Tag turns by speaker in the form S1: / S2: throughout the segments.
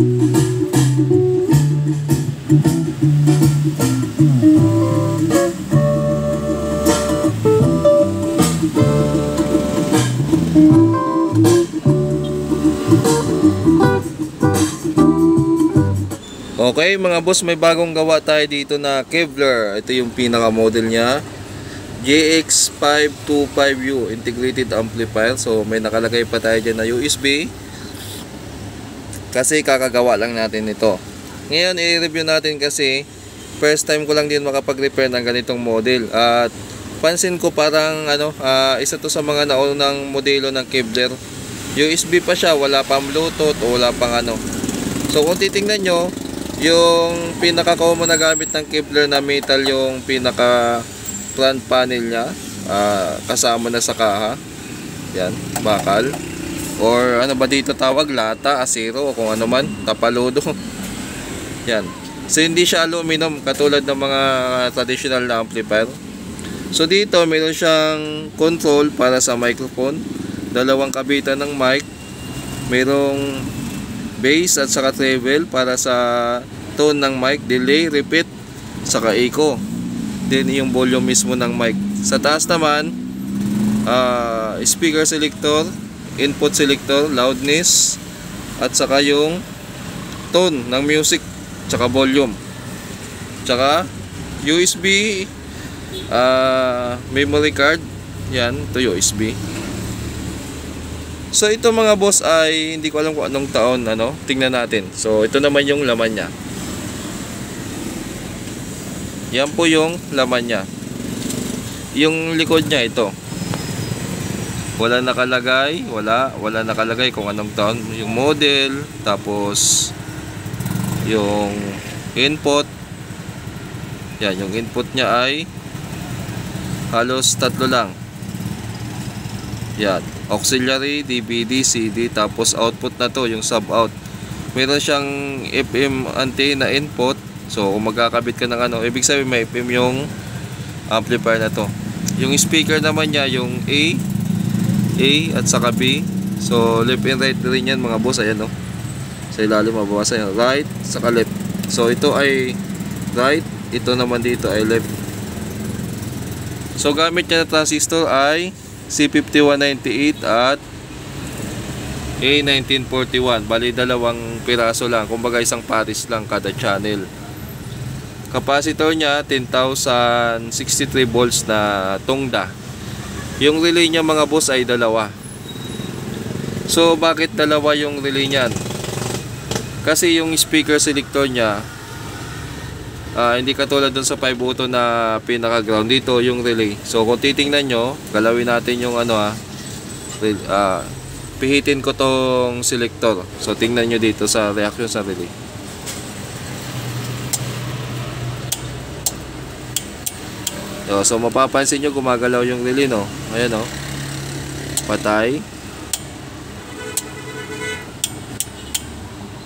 S1: Okay mga boss, may bagong gawa tayo dito na Kevlar. Ito yung pinaka model niya, JX525U integrated amplifier. So may nakalagay pa tayo dyan na USB kasi kakagawa lang natin ito. Ngayon i-review natin kasi first time ko lang din makapag-repair ng ganitong model. At pansin ko parang isa to sa mga naunang modelo ng Kevlar. USB pa siya, wala pang Bluetooth o wala pang So kung titingnan nyo, yung pinaka-common na gamit ng Kevlar na metal yung pinaka front panel niya, kasama na sa kaha. Yan, bakal. Or ano ba dito tawag? Lata, asero, o kung ano man, tapaludo. Yan. So hindi siya aluminum katulad ng mga traditional na amplifier. So dito meron siyang control para sa microphone, dalawang kabitan ng mic, merong bass at saka treble para sa tone ng mic, delay, repeat, saka echo. Then yung volume mismo ng mic. Sa taas naman, speaker selector, input selector, loudness, at saka yung tone ng music, saka volume. Saka USB, memory card. Yan, ito USB. So ito mga boss ay hindi ko alam kung anong taon, tingnan natin. So ito naman yung laman niya. Yan po yung laman niya. Yung likod niya ito. Wala nakalagay, wala nakalagay kung anong taon, yung model, tapos yung input. Yan, yung input niya ay halos tatlo lang. Yan, auxiliary, DVD, CD, tapos output na to, yung sub-out. Meron siyang FM antenna input. So kung magkakabit ka ng ibig sabihin may FM yung amplifier na to. Yung speaker naman niya, yung A at saka B. So left and right rin yan mga boss. Ayan sa ilalim mababasa yan, right saka left. So ito ay right, ito naman dito ay left. So gamit niya na transistor ay C5198 at A1941. Bali dalawang piraso lang, kumbaga isang pares lang kada channel. Capacitor niya 10,063 volts na tungda. Yung relay niya mga boss ay dalawa. So bakit dalawa yung relay niyan? Kasi yung speaker selector niya hindi katulad dun sa 5 button na pinaka ground, dito yung relay. So kung titingnan nyo, galawin natin yung pihitin ko tong selector. So tingnan nyo dito sa reaction sa relay. So mapapansin nyo gumagalaw yung relay, ayan patay.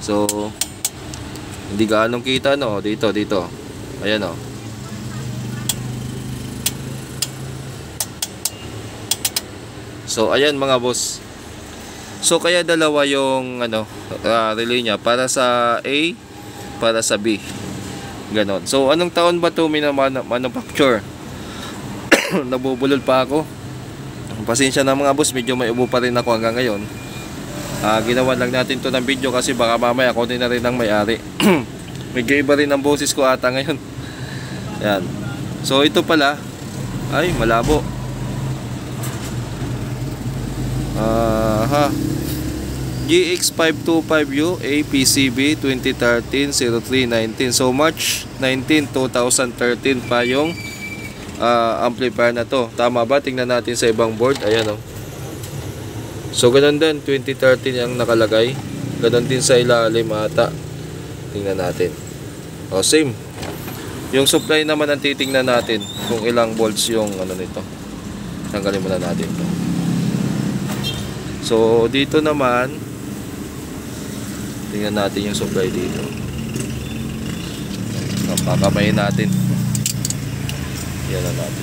S1: So hindi gaanong kita dito. Ayan So ayan mga boss. So kaya dalawa yung relay niya, para sa A, para sa B. Ganon. So anong taon ba ito manufacture? Nabubulol pa ako. Pasensya na mga boss, medyo may ubo pa rin ako hanggang ngayon. Ginawa lang natin to ng video kasi baka mamaya ako din na rin ang may-ari. Medyo iba rin ang boses ko ata ngayon. Yan. So ito pala ay malabo. GX525U APCB 2013-03-19. So March 19, 2013 pa yung amplifier na to. Tama ba? Tingnan natin sa ibang board. Ayan So ganun din, 2013 yung nakalagay. Ganun din sa ilalim ata. Tingnan natin. Same. Yung supply naman ang titingnan natin kung ilang volts yung nito. Tanggalin muna natin to. So dito naman, tingnan natin yung supply dito. Papakamayin natin. Yan na natin.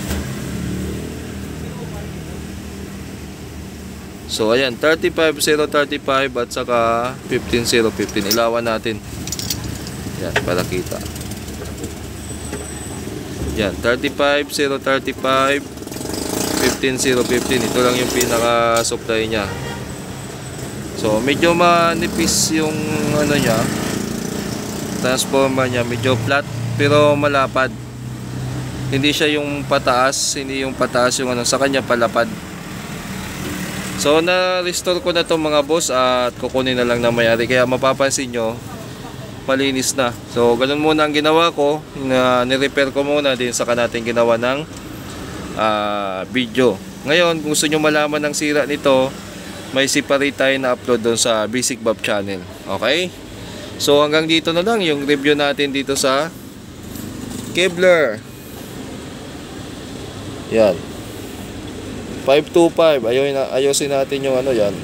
S1: So ayan, 35035 at saka 15015. Ilawan natin. Yan, para kita. Yan, 35035 15015. Ito lang yung pinaka supply niya. So medyo manipis yung ano niya, transformer niya, medyo flat pero malapad. Hindi siya yung pataas, hindi yung pataas yung ano, sa kanya palapad. So na-restore ko na to mga boss at kukunin na lang na may-ari, kaya mapapansin nyo malinis na. So ganun muna ang ginawa ko, na ni-repair ko muna din saka natin ginawa ng video. Ngayon kung gusto nyo malaman ng sira nito, may separate tayo na upload doon sa Basic Bob channel. Okay? So hanggang dito na lang yung review natin dito sa Kevlar. Yan. 525. Ayusin natin yung ano yan.